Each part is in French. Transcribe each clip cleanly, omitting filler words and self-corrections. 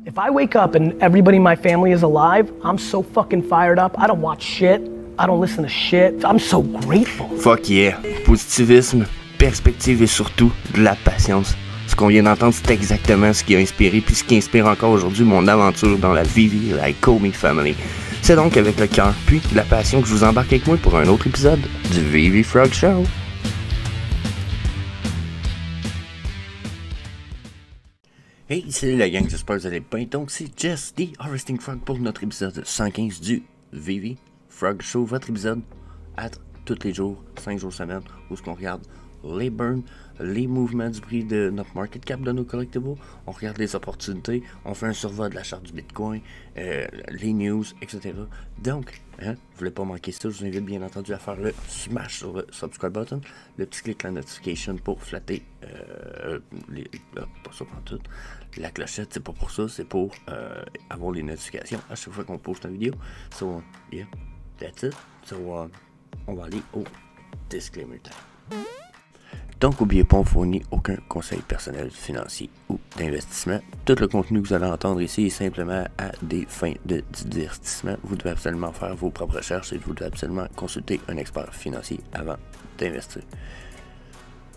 If I wake up and everybody in my family is alive, I'm so fucking fired up. I don't watch shit. I don't listen to shit. I'm so grateful. Fuck yeah. Positivisme, perspective et surtout de la patience. Ce qu'on vient d'entendre, c'est exactement ce qui a inspiré puis ce qui inspire encore aujourd'hui mon aventure dans la Vivi Like Call Me Family. C'est donc avec le cœur puis la passion que je vous embarque avec moi pour un autre épisode du Vivi Frog Show. Hey, salut la gang, j'espère que vous allez bien. Donc c'est Jess, The Harvesting Frog pour notre épisode 115 du Vivi Frog Show. Votre épisode à tous les jours, 5 jours semaine, où ce qu'on regarde les burns, les mouvements du prix de notre market cap de nos collectibles, on regarde les opportunités, on fait un survol de la charte du Bitcoin, les news, etc. Donc, vous voulez pas manquer ça, je vous invite bien entendu à faire le smash sur le subscribe button, le petit clic la notification pour flatter, pas ça pour tout, la clochette, c'est pas pour ça, c'est pour avoir les notifications à chaque fois qu'on poste une vidéo. So, yeah, that's it. So, on va aller au disclaimer time. Donc, n'oubliez pas, on ne fournit aucun conseil personnel financier ou d'investissement. Tout le contenu que vous allez entendre ici est simplement à des fins de divertissement. Vous devez absolument faire vos propres recherches et vous devez absolument consulter un expert financier avant d'investir.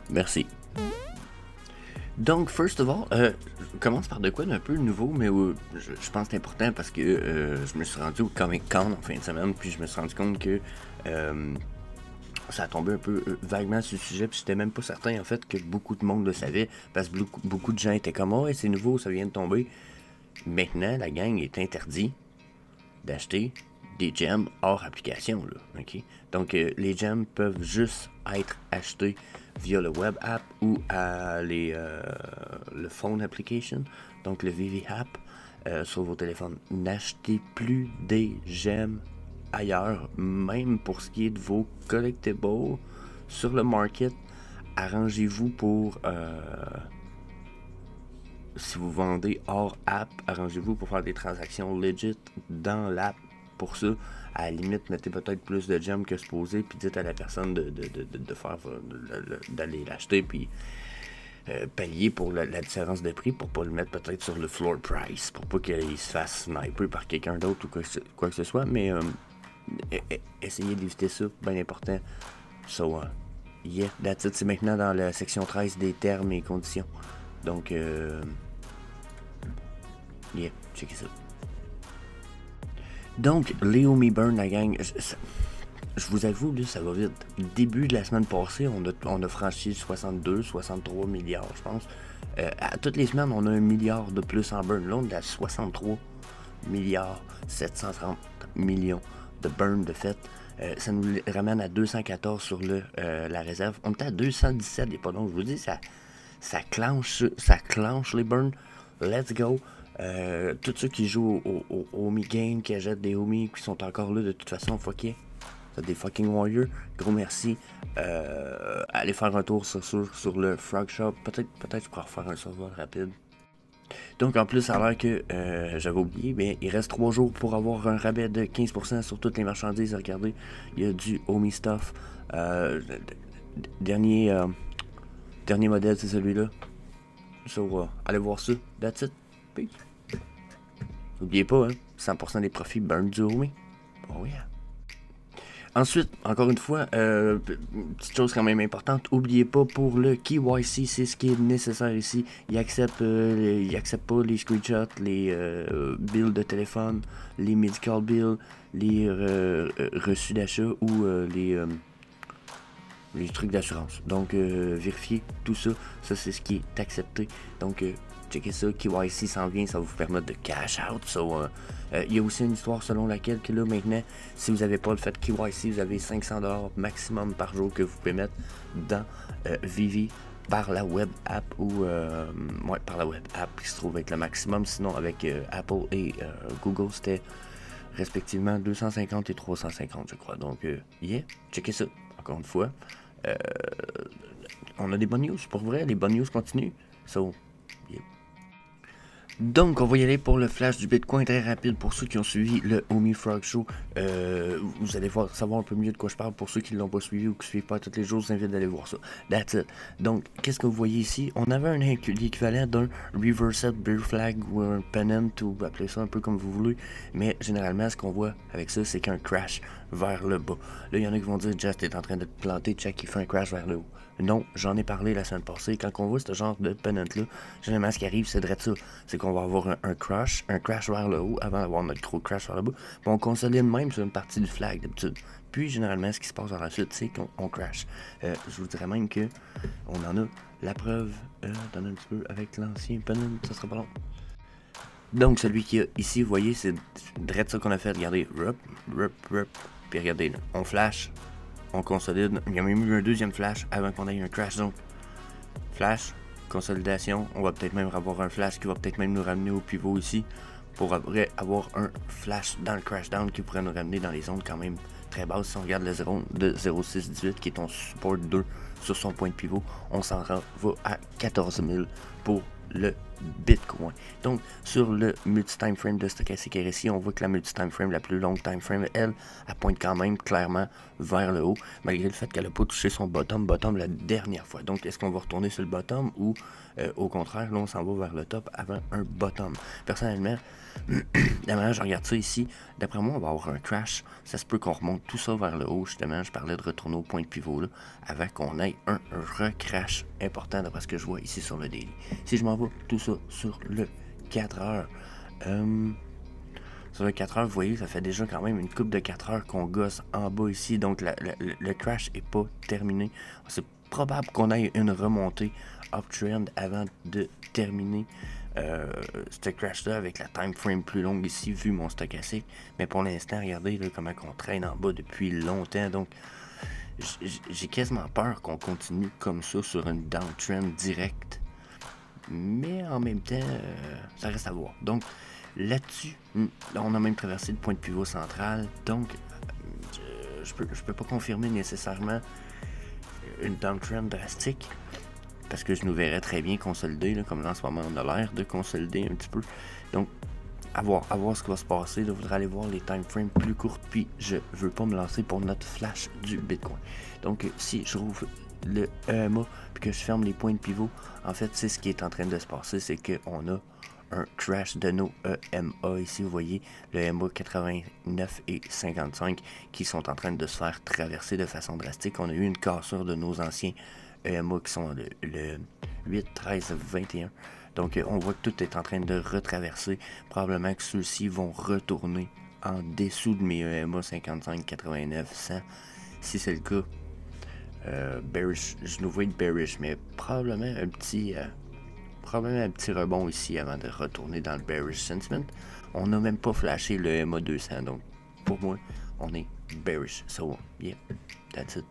Merci. Donc, first of all, je commence par de quoi d'un peu nouveau, mais je pense que c'est important parce que je me suis rendu au Comic Con en fin de semaine, puis je me suis rendu compte que ça a tombé un peu vaguement sur le sujet, puis j'étais même pas certain en fait que beaucoup de monde le savait, parce que beaucoup de gens étaient comme « Oh, c'est nouveau, ça vient de tomber ». Maintenant, la gang est interdit d'acheter des gems hors application, là, ok? Donc, les gems peuvent juste être achetés via le web app ou à le phone application, donc le Vivi app sur vos téléphones. N'achetez plus des gems ailleurs, même pour ce qui est de vos collectibles sur le market. Arrangez-vous pour si vous vendez hors app, arrangez-vous pour faire des transactions legit dans l'app. Pour ça, à la limite, mettez peut-être plus de gems que supposé, puis dites à la personne de faire d'aller l'acheter, puis payer pour la différence de prix, pour pas le mettre peut-être sur le floor price, pour pas qu'il se fasse sniper par quelqu'un d'autre ou quoi que ce soit, mais essayez d'éviter ça, bien important. So, yeah, that's it. C'est maintenant dans la section 13 des termes et conditions. Donc, yeah, checkez ça. Donc, Leo Me Burn, la gang, je vous avoue, là, ça va vite. Début de la semaine passée, on a franchi 62, 63 milliards, je pense. À toutes les semaines, on a 1 milliard de plus en burn. Là, on est à 63 milliards 730 millions de burn de fait. Ça nous ramène à 214 sur la réserve. On était à 217 et pas donc. Je vous dis, ça clenche les burns. Let's go. Tous ceux qui jouent au Homie Game, qui achètent des Homies, qui sont encore là de toute façon, fuck yeah. C'est des fucking warriors. Gros merci. Allez faire un tour sur le Frog Shop. Peut-être je pourrais refaire un survol rapide. Donc en plus, ça a l'air que j'avais oublié, mais il reste 3 jours pour avoir un rabais de 15% sur toutes les marchandises. Regardez, il y a du Homie Stuff. Dernier modèle, c'est celui-là. So, allez voir ça. That's it. Peace. N'oubliez pas, 100% des profits burn du Homie. Oh yeah. Ensuite, encore une fois, petite chose quand même importante, n'oubliez pas pour le KYC, c'est ce qui est nécessaire ici. Il accepte pas les screenshots, les bills de téléphone, les medical bills, les reçus d'achat ou les trucs d'assurance. Donc, vérifiez tout ça. Ça, c'est ce qui est accepté. Donc, checkez ça. KYC s'en vient. Ça va vous permettre de cash out. So, il y a aussi une histoire selon laquelle que là, maintenant, si vous n'avez pas le fait KYC, vous avez 500$ maximum par jour que vous pouvez mettre dans Vivi par la web app ou par la web app qui se trouve être le maximum. Sinon, avec Apple et Google, c'était respectivement 250 et 350, je crois. Donc, yeah, checkez ça. Encore une fois. On a des bonnes news, pour vrai, les bonnes news continuent. So, yeah. Donc, on va y aller pour le flash du Bitcoin très rapide. Pour ceux qui ont suivi le Homie Frog Show, vous allez savoir un peu mieux de quoi je parle. Pour ceux qui ne l'ont pas suivi ou qui ne suivent pas tous les jours, je vous invite d'aller voir ça. That's it. Donc, qu'est-ce que vous voyez ici? On avait l'équivalent d'un Reversed Bear Flag ou un Pennant, ou appelez ça un peu comme vous voulez. Mais généralement, ce qu'on voit avec ça, c'est qu'un crash vers le bas. Là, il y en a qui vont dire, Jess, t'es en train de te planter, check, il fait un crash vers le haut. Non, j'en ai parlé la semaine passée. Quand on voit ce genre de pennant-là, généralement, ce qui arrive, c'est de ça. C'est qu'on va avoir un crash vers le haut avant d'avoir notre gros crash vers le bas. Puis on consolide même sur une partie du flag d'habitude. Puis, généralement, ce qui se passe par la suite, c'est qu'on crash. Je vous dirais même que on en a la preuve. Donne un petit peu avec l'ancien pennant, ça sera pas long. Donc, celui qui est ici, vous voyez, c'est direct ça qu'on a fait. Regardez, puis regardez, là, on flash. On consolide. Il y a même eu un deuxième flash avant qu'on ait un crash. Donc, flash, consolidation. On va peut-être même avoir un flash qui va peut-être même nous ramener au pivot ici. Pour après avoir un flash dans le crash down qui pourrait nous ramener dans les zones quand même très basses. Si on regarde le 0 de 0,618 qui est ton support 2 sur son point de pivot, on s'en va à 14 000 pour le Bitcoin. Donc, sur le multi-time frame de Stochastic RSI, on voit que la multi-time frame, la plus longue time frame, elle pointe quand même clairement vers le haut, malgré le fait qu'elle n'a pas touché son bottom la dernière fois. Donc, est-ce qu'on va retourner sur le bottom ou au contraire, là, on s'en va vers le top avant un bottom? Personnellement, la manière je regarde ça ici, d'après moi, on va avoir un crash. Ça se peut qu'on remonte tout ça vers le haut. Justement, je parlais de retourner au point de pivot là, avant qu'on ait un recrash important d'après ce que je vois ici sur le daily. Si je m'en vais tout ça sur le 4 heures, sur le 4 heures, vous voyez, ça fait déjà quand même une coupe de 4 heures qu'on gosse en bas ici. Donc, le crash n'est pas terminé. C'est probable qu'on ait une remontée uptrend avant de terminer ce crash-là avec la time frame plus longue ici, vu mon stochastique. Mais pour l'instant, regardez là, comment on traîne en bas depuis longtemps. Donc, j'ai quasiment peur qu'on continue comme ça sur une downtrend directe. Mais en même temps, ça reste à voir. Donc, là-dessus, là, on a même traversé le point de pivot central. Donc, je peux pas confirmer nécessairement une downtrend drastique. Parce que je nous verrais très bien consolider, là, comme là en ce moment on a l'air de consolider un petit peu. Donc, à voir ce qui va se passer. Je voudrais aller voir les time frames plus courtes, puis je veux pas me lancer pour notre flash du Bitcoin. Donc, si je rouvre le EMA, puis que je ferme les points de pivot, en fait, c'est ce qui est en train de se passer, c'est qu'on a un crash de nos EMA. Ici, vous voyez le EMA 89 et 55 qui sont en train de se faire traverser de façon drastique. On a eu une cassure de nos anciens EMA qui sont le 8, 13, 21. Donc, on voit que tout est en train de retraverser. Probablement que ceux-ci vont retourner en dessous de mes EMA 55, 89, 100. Si c'est le cas, bearish, je nous vois être bearish, mais probablement un petit rebond ici avant de retourner dans le bearish sentiment. On n'a même pas flashé le EMA 200, donc pour moi, on est bearish. So, yeah, that's it.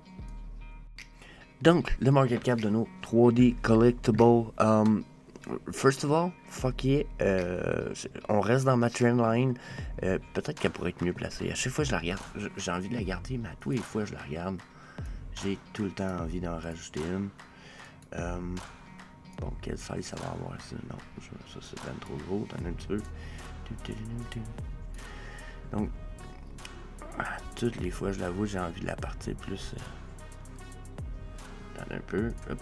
Donc, le market cap de nos 3D collectibles. First of all, fuck yeah. On reste dans ma trendline. Peut-être qu'elle pourrait être mieux placée. À chaque fois que je la regarde, j'ai envie de la garder, mais à tous les fois que je la regarde, j'ai tout le temps envie d'en rajouter une. Bon, quelle size ça va avoir ça? Non, ça c'est bien trop gros. T'en as un petit peu. Donc, toutes les fois, je l'avoue, j'ai envie de la partir plus. Un peu. Hop.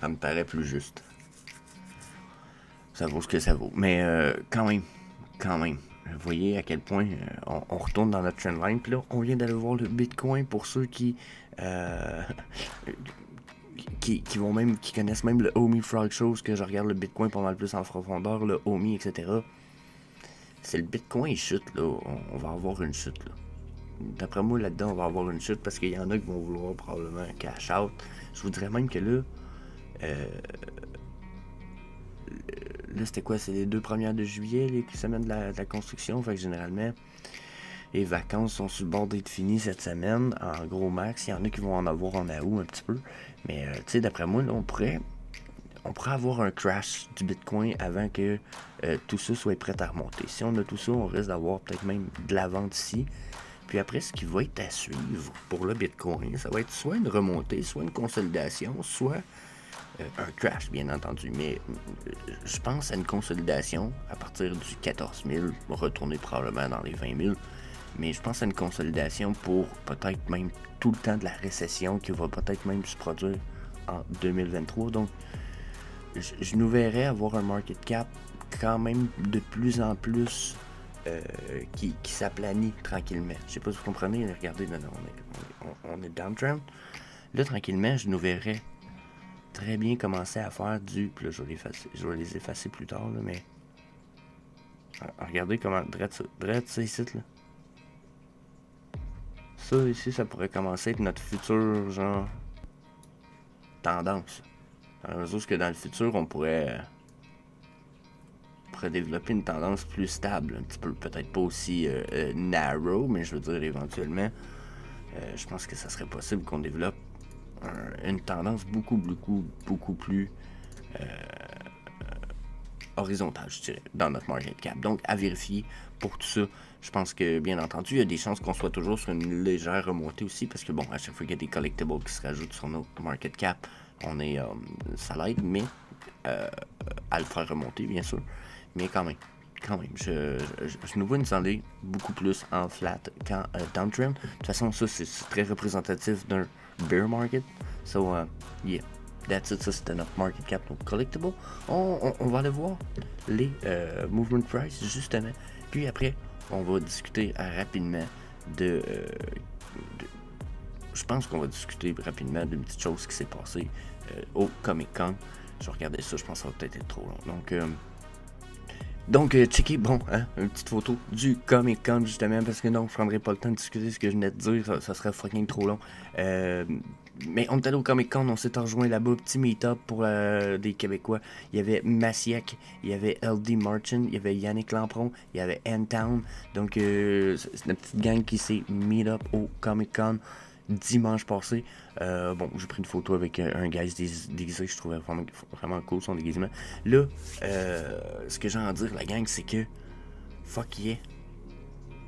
Ça me paraît plus juste. Ça vaut ce que ça vaut. Mais quand même. Vous voyez à quel point on retourne dans notre trendline. Puis là, on vient d'aller voir le Bitcoin pour ceux qui connaissent même le Homie Frog Show, que je regarde le Bitcoin pas mal plus en profondeur, le Homie, etc. C'est le Bitcoin, il chute, là. On va avoir une chute, là. D'après moi, là-dedans, on va avoir une chute parce qu'il y en a qui vont vouloir probablement cash out. Je vous dirais même que là, c'était quoi? C'est les 2 premières de juillet, les semaines de la construction. Fait que généralement, les vacances sont sur le bord d'être finies cette semaine, en gros max. Il y en a qui vont en avoir en août un petit peu. Mais, tu sais, d'après moi, là, on pourrait avoir un crash du Bitcoin avant que tout ça soit prêt à remonter. Si on a tout ça, on risque d'avoir peut-être même de la vente ici. Puis après, ce qui va être à suivre pour le Bitcoin, ça va être soit une remontée, soit une consolidation, soit un crash, bien entendu. Mais je pense à une consolidation à partir du 14 000, retourner probablement dans les 20 000. Mais je pense à une consolidation pour peut-être même tout le temps de la récession qui va peut-être même se produire en 2023. Donc, je nous verrais avoir un market cap quand même de plus en plus qui s'aplanit tranquillement. Je sais pas si vous comprenez, regardez, non, on est downtrend. Là, tranquillement, je nous verrais très bien commencer à faire du... Puis là, je vais les effacer plus tard, là, mais... Regardez comment... Drette ça ici, là. Ça, ici, ça pourrait commencer à être notre futur, genre... tendance. Dans la mesure que dans le futur, on pourrait développer une tendance plus stable, un petit peu, peut-être pas aussi narrow, mais je veux dire éventuellement, je pense que ça serait possible qu'on développe une tendance beaucoup plus horizontale, je dirais, dans notre market cap. Donc, à vérifier pour tout ça. Je pense que, bien entendu, il y a des chances qu'on soit toujours sur une légère remontée aussi, parce que, bon, à chaque fois qu'il y a des collectibles qui se rajoutent sur notre market cap, on est, ça l'aide, mais à le faire remonter, bien sûr. Mais quand même, je nous vois nous aller beaucoup plus en flat qu'en downtrend. De toute façon, ça, c'est très représentatif d'un bear market. So, yeah, that's it. Ça, c'était notre market cap, notre collectible. On va aller voir les movement price, justement. Puis après, on va discuter rapidement de je pense qu'on va discuter rapidement d'une petite chose qui s'est passée au Comic Con. Je vais regarder ça, je pense que ça va peut-être être trop long. Donc, checker, bon, hein, une petite photo du Comic Con, justement, parce que non, je prendrai pas le temps de discuter ce que je venais de dire, ça serait fucking trop long. Mais on est allé au Comic Con, on s'est rejoint là-bas, petit meet-up pour des Québécois. Il y avait Massiac, il y avait LD Marchand, il y avait Yannick Lampron, il y avait N-Town. Donc, c'est une petite gang qui s'est meet-up au Comic Con dimanche passé. Bon, j'ai pris une photo avec un gars déguisé, je trouvais vraiment cool son déguisement. Là, ce que j'ai à dire, la gang, c'est que fuck yeah.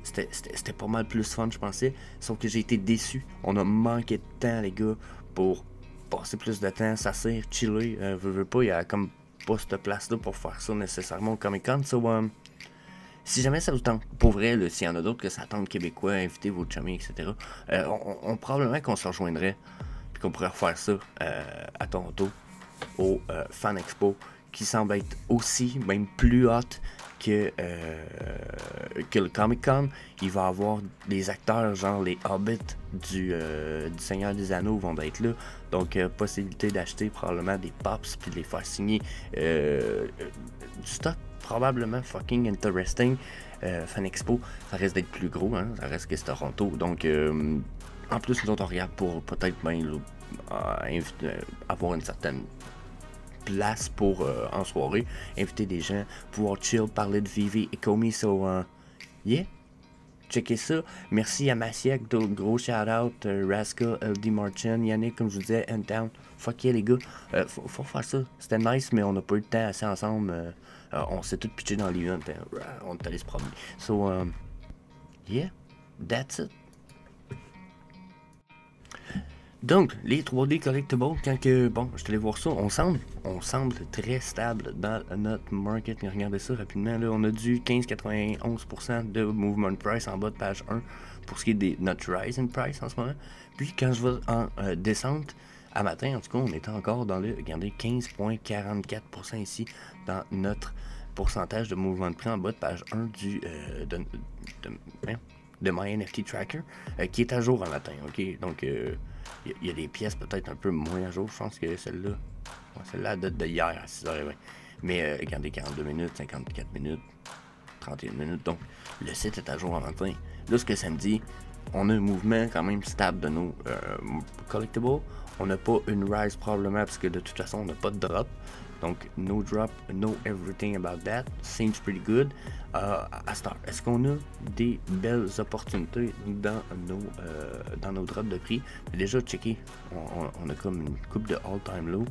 C'était pas mal plus fun, je pensais. Sauf que j'ai été déçu. On a manqué de temps, les gars, pour passer plus de temps, s'asseoir, chiller. Veux pas, il y a comme pas cette place-là pour faire ça nécessairement au Comic-Con. So, si jamais ça vous tente, pour vrai, s'il y en a d'autres que ça tente québécois, invitez vos chummies, etc. Probablement qu'on se rejoindrait, puis qu'on pourrait refaire ça à Toronto, au Fan Expo, qui semble être aussi, même plus hot que le Comic-Con. Il va y avoir des acteurs, genre les Hobbits du Seigneur des Anneaux vont être là. Donc, possibilité d'acheter probablement des pops, puis de les faire signer du stock. Probablement fucking interesting. Fan Expo, ça risque d'être plus gros, hein, ça reste que c'est Toronto. Donc, en plus, nous autres, on regarde pour peut-être même avoir une certaine place pour en soirée, inviter des gens, pouvoir chill, parler de Vivi et Comey. So, yeah, checkez ça. Merci à Massiac, gros shout out, Rascal, LD Marchand, Yannick, comme je vous disais, N-Town. Fuck yeah, les gars. Faut faire ça. C'était nice, mais on n'a pas eu le temps assez ensemble. On s'est tous pitchés dans l'event. On est allé se promener. So, yeah, that's it. Donc, les 3D collectibles, quand que, bon, je te allé voir ça, on semble très stable dans notre market. Regardez ça rapidement, là, on a du 15,91% de movement price en bas de page 1 pour ce qui est de notre rising price en ce moment. Puis, quand je vais en descente, à matin, en tout cas, on était encore dans le, regardez, 15,44% ici dans notre pourcentage de mouvement de prix en bas de page 1 de My NFT Tracker, qui est à jour en matin, ok? Donc, il y a des pièces peut-être un peu moins à jour, je pense que celle-là, celle-là date de hier à 6h20. Mais regardez, 42 minutes, 54 minutes, 31 minutes, donc le site est à jour en matin. Là, ce que ça me dit, on a un mouvement quand même stable de nos collectibles. On n'a pas une rise probablement parce que de toute façon, on n'a pas de drop. Donc, no drop, no everything about that. Seems pretty good. À start, est-ce qu'on a des belles opportunités dans nos drops de prix? Déjà, checké, on a comme une coupe de all-time low.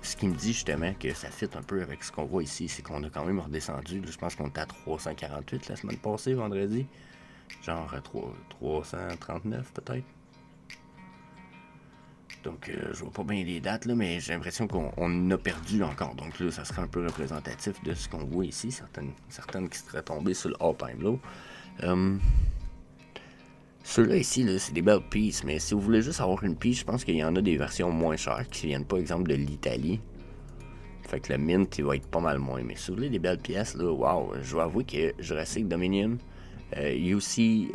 Ce qui me dit justement que ça fit un peu avec ce qu'on voit ici, c'est qu'on a quand même redescendu. Là, je pense qu'on était à 348 la semaine passée, vendredi. Genre à 339 peut-être. Donc je vois pas bien les dates là, mais j'ai l'impression qu'on a perdu encore. Donc là, ça serait un peu représentatif de ce qu'on voit ici. Certaines qui seraient tombées sur le all-time low. Ceux-là ici, là, c'est des belles pièces, mais si vous voulez juste avoir une pièce, je pense qu'il y en a des versions moins chères qui viennent pas, exemple, de l'Italie. Fait que le mint, il va être pas mal moins. Mais si vous voulez des belles pièces, là, wow, je dois avouer que Jurassic Dominion, UCY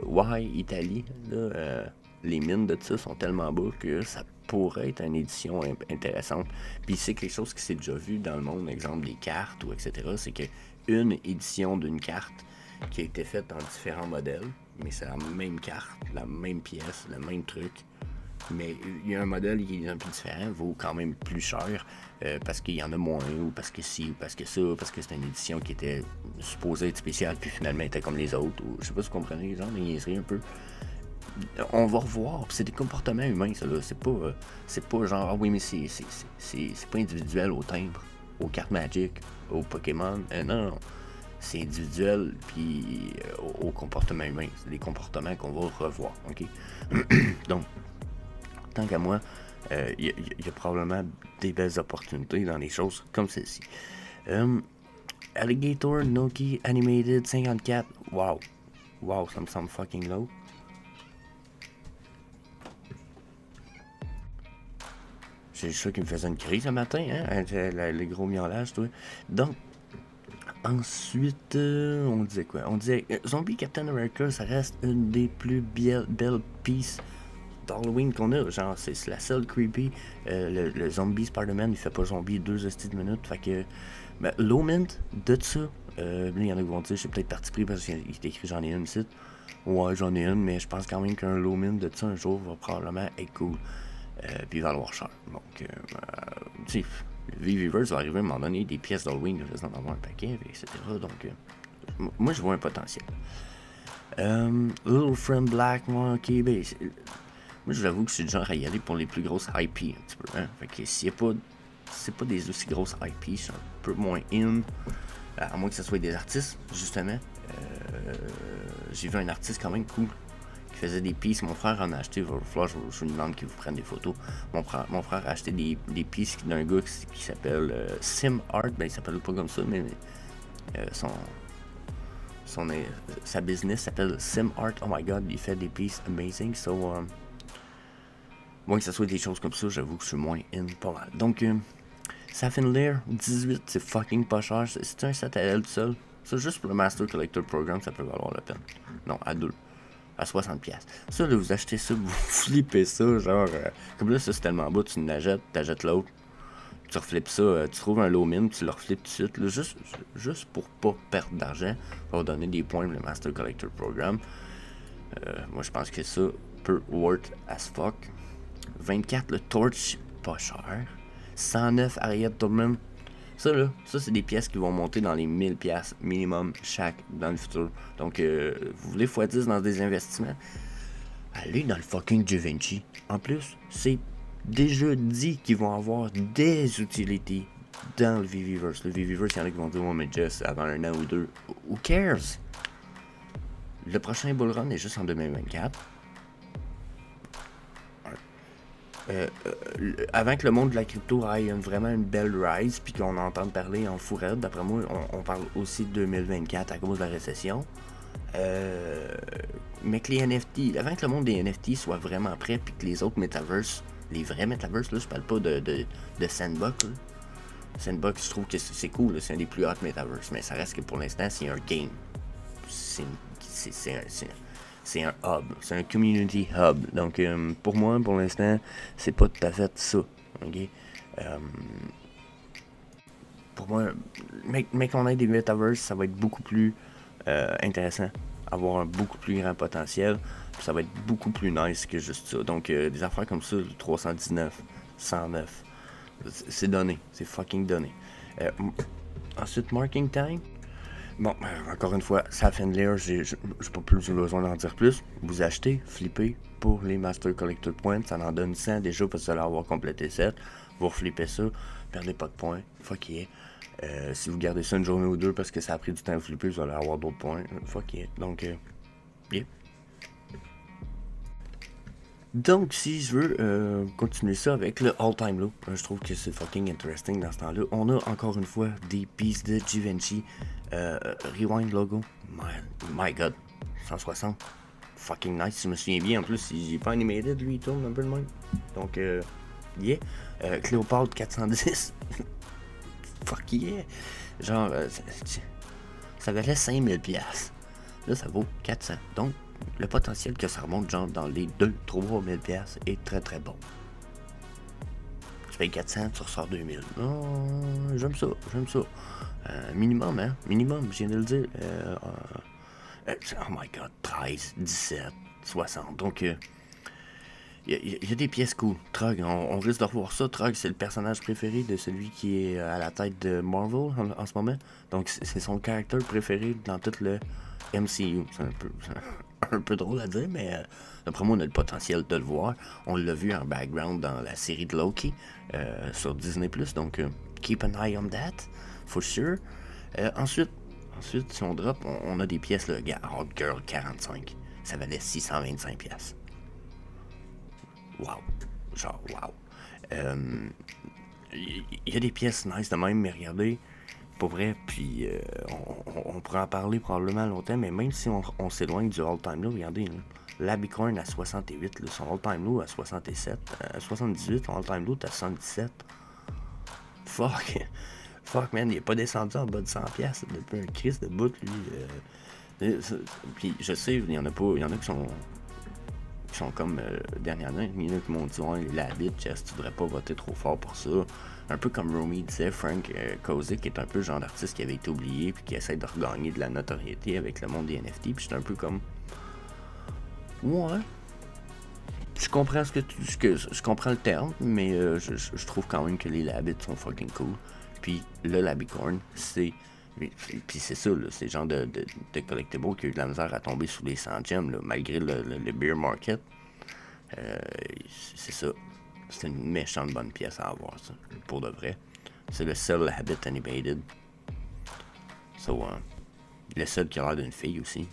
Italie, là, les mines de ça sont tellement bas que ça pourrait être une édition intéressante. Puis c'est quelque chose qui s'est déjà vu dans le monde, exemple des cartes ou etc. C'est que une édition d'une carte qui a été faite en différents modèles, mais c'est la même carte, la même pièce, le même truc. Mais il y a un modèle qui est un peu différent, vaut quand même plus cher parce qu'il y en a moins, ou parce que si, ou parce que ça, parce que c'est une édition qui était supposée être spéciale, puis finalement était comme les autres, ou je sais pas si vous comprenez, genre des niaiseries un peu. On va revoir, c'est des comportements humains, ça là. C'est pas genre, ah oui, mais c'est pas individuel au timbre, aux cartes Magic, aux Pokémon. Non. C'est individuel, puis au comportement humain. C'est des comportements qu'on va revoir, ok? Donc, tant qu'à moi, il y a probablement des belles opportunités dans des choses comme celle-ci. Alligator Noki Animated 54. Wow, ça me semble fucking low. C'est ça qui me faisait une crise ce matin, hein? Les gros miaulages, toi. Donc, ensuite, on disait quoi? On disait Zombie Captain America, ça reste une des plus belles pieces d'Halloween qu'on a. Genre, c'est la seule creepy. Le zombie Spider-Man, il fait pas zombie 2 hosties de minutes. Fait que, low mint de ça. Il y en a qui vont dire, j'ai peut-être parti pris parce qu'il est écrit j'en ai une ici. Ouais, j'en ai une, mais je pense quand même qu'un low mint de ça un jour va probablement être cool. Puis valoir cher. Donc, tu sais, le V-Viverse va arriver à un moment donné, des pièces d'Halloween, je vais en avoir un paquet, etc. Donc, moi, je vois un potentiel. Little Friend Black, moi, ok, ben, moi, je vous avoue que c'est du genre à y aller pour les plus grosses IP, un petit peu, hein. Fait que s'il n'y a pas, c'est pas des aussi grosses IP, c'est un peu moins in, à moins que ce soit des artistes, justement. J'ai vu un artiste quand même cool, qui faisait des pistes. Mon frère en a acheté. Je vous demande qu'il vous prenne des photos. Mon frère a acheté des pistes d'un gars qui s'appelle Sim Art. Ben, il s'appelle pas comme ça, mais sa business s'appelle Sim Art. Oh my god, il fait des pistes amazing. So, moi, que ce soit des choses comme ça, j'avoue que je suis moins in pas mal. Donc, Sapphire Lair 18, c'est fucking pas cher. C'est un set à elle tout seul. Ça, juste pour le Master Collector Program, ça peut valoir la peine. Non, à 2. À 60$. Ça, là, vous achetez ça, vous flippez ça, genre... comme là, ça, c'est tellement beau, tu t'achètes l'autre, tu reflippes ça, tu trouves un low min, tu le reflippes tout de suite, là, juste pour pas perdre d'argent, ça va donner des points pour le Master Collector Program. Moi, je pense que ça peut worth as fuck. 24, le Torch, pas cher. 109, Harriet Tubman. Ça, là, c'est des pièces qui vont monter dans les 1000$ minimum chaque dans le futur. Donc, vous voulez x10 dans des investissements? Allez dans le fucking Givenchy. En plus, c'est déjà dit qu'ils vont avoir des utilités dans le V-Viverse. Le V-Viverse, il y en a qui vont dire, oh, mais Jess, avant un an ou deux. Who cares? Le prochain Bull Run est juste en 2024. Avant que le monde de la crypto aille vraiment une belle rise, puis qu'on entende parler en fourrette, d'après moi, on parle aussi de 2024 à cause de la récession. Mais que les NFT, avant que le monde des NFT soit vraiment prêt, puis que les autres metaverses, les vrais metaverses, là, je parle pas de Sandbox. Là. Sandbox, je trouve que c'est cool, là, c'est un des plus hot metaverses, mais ça reste que pour l'instant, c'est un game. C'est un hub, c'est un community hub. Donc, pour moi, pour l'instant, c'est pas tout à fait ça. Okay? Pour moi, mais qu'on ait des metaverses, ça va être beaucoup plus intéressant. Avoir un beaucoup plus grand potentiel. Ça va être beaucoup plus nice que juste ça. Donc, des affaires comme ça, 319, 109, c'est donné. C'est fucking donné. Ensuite, Marking Time. Bon, encore une fois, Sapphire Lair, j'ai pas plus besoin d'en dire plus. Vous achetez, flippez pour les Master Collector Points, ça en donne 100 déjà parce que vous allez avoir complété 7. vous reflippez ça, perdez pas de points, fuck yeah. Si vous gardez ça une journée ou deux parce que ça a pris du temps à flipper, vous allez avoir d'autres points, fuck yeah. Donc, yeah. Donc, si je veux continuer ça avec le all-time low, je trouve que c'est fucking interesting dans ce temps-là. On a encore une fois des pistes de Givenchy. Rewind logo. My god. 160. Fucking nice. Je me souviens bien. En plus, il est pas animated, lui, il tourne un peu de même. Donc, yeah. Cléopâtre 410. Fuck yeah. Genre, ça valait 5000$. Là, ça vaut 400. Donc, le potentiel que ça remonte genre dans les 2-3 000$ est très très bon. Tu payes 400, tu ressors 2000. Oh, j'aime ça. Minimum, hein? Minimum, je viens de le dire. Oh my god, 13, 17, 60. Donc, il y a des pièces cool. Trog, on risque de revoir ça. Trog, c'est le personnage préféré de celui qui est à la tête de Marvel en ce moment. Donc, c'est son caractère préféré dans tout le MCU. C'est un peu drôle à dire, mais d'après moi, on a le potentiel de le voir. On l'a vu en background dans la série de Loki sur Disney+. Donc, keep an eye on that, for sure. Ensuite, si on drop, on a des pièces, là, Hot Girl 45. Ça valait 625$. Wow. Genre, wow. Il y a des pièces nice de même, mais regardez, pour vrai, puis on pourrait en parler probablement longtemps, mais même si on s'éloigne du all-time low, regardez, l'Abicorn à 68, là, son all-time low à 67, à 78, son all-time low à 117. Fuck, man, il est pas descendu en bas de 100$ depuis un Christ de bout, lui. Puis je sais, il y en a qui sont comme dernièrement, il y en a qui m'ont dit ouais, la bite, Jess, tu devrais pas voter trop fort pour ça. Un peu comme Romy disait, Frank Kozik est un peu le genre d'artiste qui avait été oublié puis qui essaie de regagner de la notoriété avec le monde des NFT. Puis j'étais un peu comme ouais. Je comprends je comprends le terme, mais je trouve quand même que les Labbits sont fucking cool. Puis le Labicorn, c'est. Puis c'est ça, là, c'est le genre de collectible qui a eu de la misère à tomber sous les 100 gemmes, là, malgré le beer market. C'est ça. C'est une méchante bonne pièce à avoir, ça, pour de vrai. C'est le seul Habit Animated. So, le seul qui a l'air d'une fille aussi.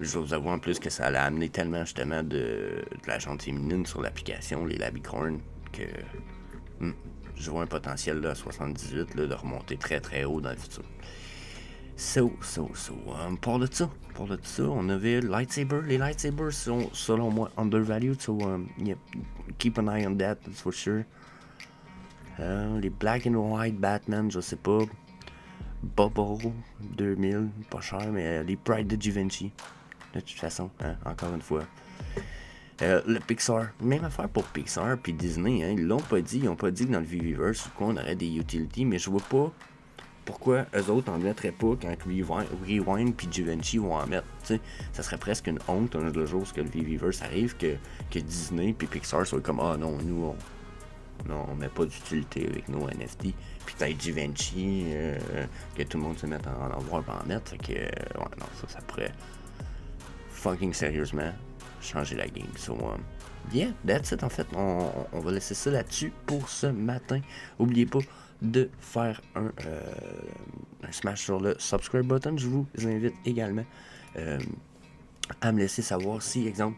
Je vous avoue en plus que ça allait amener tellement justement de la gente féminine sur l'application, les Labicorn, que je vois un potentiel là, à 78 là, de remonter très très haut dans le futur. Pour de ça, on avait lightsaber. Les lightsabers sont selon moi undervalued, so yeah, keep an eye on that, that's for sure. Les black and white Batman, je sais pas. Bubble 2000, pas cher, mais les Pride de Givenchy. De toute façon, hein, encore une fois. Le Pixar, même affaire pour Pixar puis Disney, hein, ils l'ont pas dit, ils ont pas dit que dans le Viviverse ou quoi on aurait des utilities, mais je vois pas pourquoi eux autres en mettraient pas quand Rewind puis Givenchy vont en mettre. T'sais, ça serait presque une honte un jour que le Viviverse arrive que Disney puis Pixar soient comme ah non, nous on met pas d'utilité avec nos NFT. Puis peut-être Givenchy, que tout le monde se mette à en avoir et en mettre. Fait que, ouais, non, ça pourrait fucking sérieusement changer la game. So, yeah, that's it en fait. On va laisser ça là-dessus pour ce matin. N'oubliez pas de faire un smash sur le subscribe button. Je vous invite également à me laisser savoir si, exemple,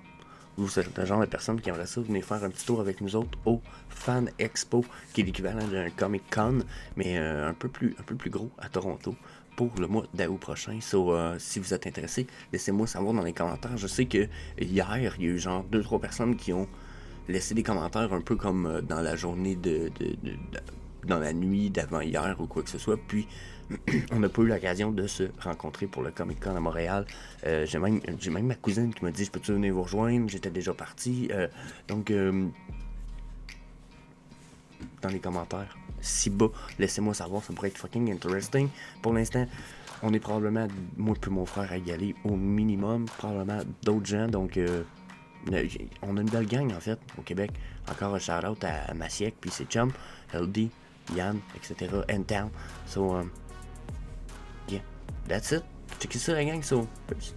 vous êtes le genre de personne qui aimerait ça, venez faire un petit tour avec nous autres au Fan Expo, qui est l'équivalent d'un Comic Con, mais un peu plus gros à Toronto pour le mois d'août prochain. So, si vous êtes intéressé, laissez-moi savoir dans les commentaires. Je sais que hier, il y a eu genre 2-3 personnes qui ont laissé des commentaires un peu comme dans la journée dans la nuit d'avant-hier ou quoi que ce soit, puis on n'a pas eu l'occasion de se rencontrer pour le Comic Con à Montréal. J'ai même ma cousine qui m'a dit « Je peux-tu venir vous rejoindre? » J'étais déjà parti. Donc, dans les commentaires, si bas, laissez-moi savoir, ça pourrait être fucking interesting. Pour l'instant, on est probablement, moi et mon frère, à y aller au minimum, probablement d'autres gens, donc on a une belle gang en fait au Québec. Encore un shout-out à Massiek, puis c'est chum, LD, Yann, etc. N-Town. So, yeah, that's it. Checkez ça la gang, so, peace.